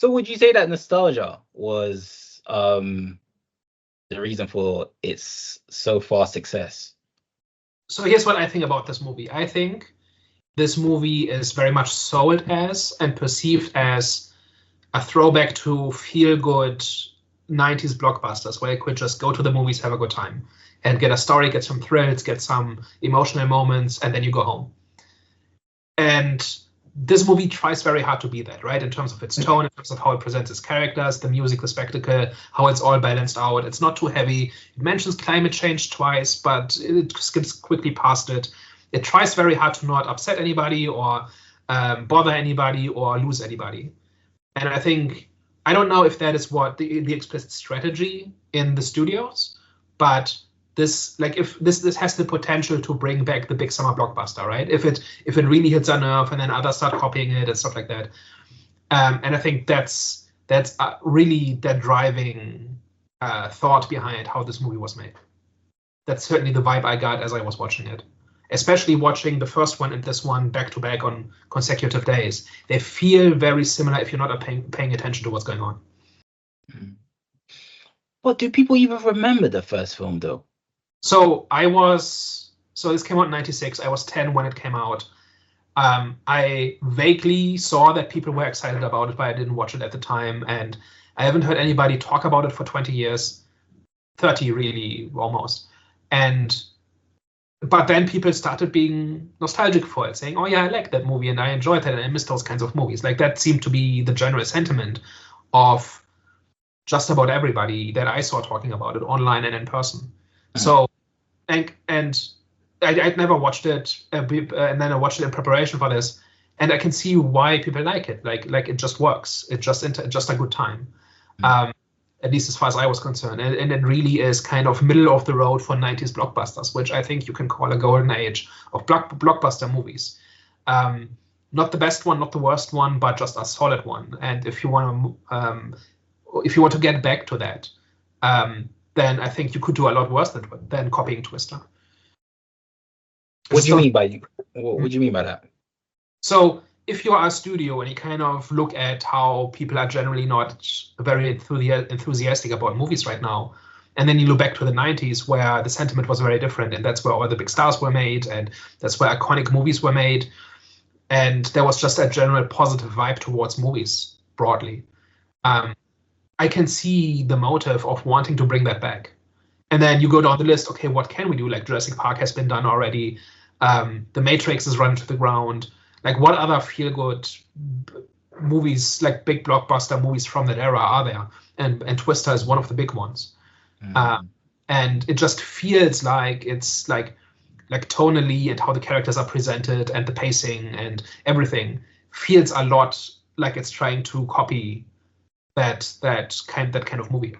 So would you say that nostalgia was the reason for its so far success? So here's what I think about this movie. I think this movie is very much sold as and perceived as a throwback to feel-good 90s blockbusters, where you could just go to the movies, have a good time, and get a story, get some thrills, get some emotional moments, and then you go home. And this movie tries very hard to be that, right? In terms of its tone, in terms of how it presents its characters, the music, the spectacle, how it's all balanced out. It's not too heavy. It mentions climate change twice, but it skips quickly past it. It tries very hard to not upset anybody or bother anybody or lose anybody. And I don't know if that is what the explicit strategy in the studios, but this has the potential to bring back the big summer blockbuster, right? If it really hits a nerve and then others start copying it and stuff like that. And I think that's really the driving thought behind how this movie was made. That's certainly the vibe I got as I was watching it. Especially watching the first one and this one back to back on consecutive days. They feel very similar if you're not paying attention to what's going on. But do people even remember the first film though? So this came out in 96. I was 10 when it came out. I vaguely saw that people were excited about it, but I didn't watch it at the time. And I haven't heard anybody talk about it for 20 years, 30 really, almost. But then people started being nostalgic for it, saying, oh yeah, I like that movie and I enjoyed that and I miss those kinds of movies. Like that seemed to be the general sentiment of just about everybody that I saw talking about it online and in person. Mm-hmm. So, and I'd never watched it, and then I watched it in preparation for this, and I can see why people like it. Like it just works. It's just a good time. Mm-hmm. At least as far as I was concerned. And it really is kind of middle of the road for 90s blockbusters, which I think you can call a golden age of blockbuster movies. Not the best one, not the worst one, but just a solid one. And if you want to get back to that, then I think you could do a lot worse than copying Twister. What do you mean by that? So if you are a studio and you kind of look at how people are generally not very enthusiastic about movies right now, and then you look back to the 90s where the sentiment was very different, and that's where all the big stars were made, and that's where iconic movies were made, and there was just a general positive vibe towards movies broadly. I can see the motive of wanting to bring that back. And then you go down the list, okay, what can we do? Like Jurassic Park has been done already. The Matrix is run to the ground. Like what other feel-good movies, like big blockbuster movies from that era are there? And Twister is one of the big ones. Mm-hmm. And it just feels like it's like tonally and how the characters are presented and the pacing and everything feels a lot like it's trying to copy that kind of movie.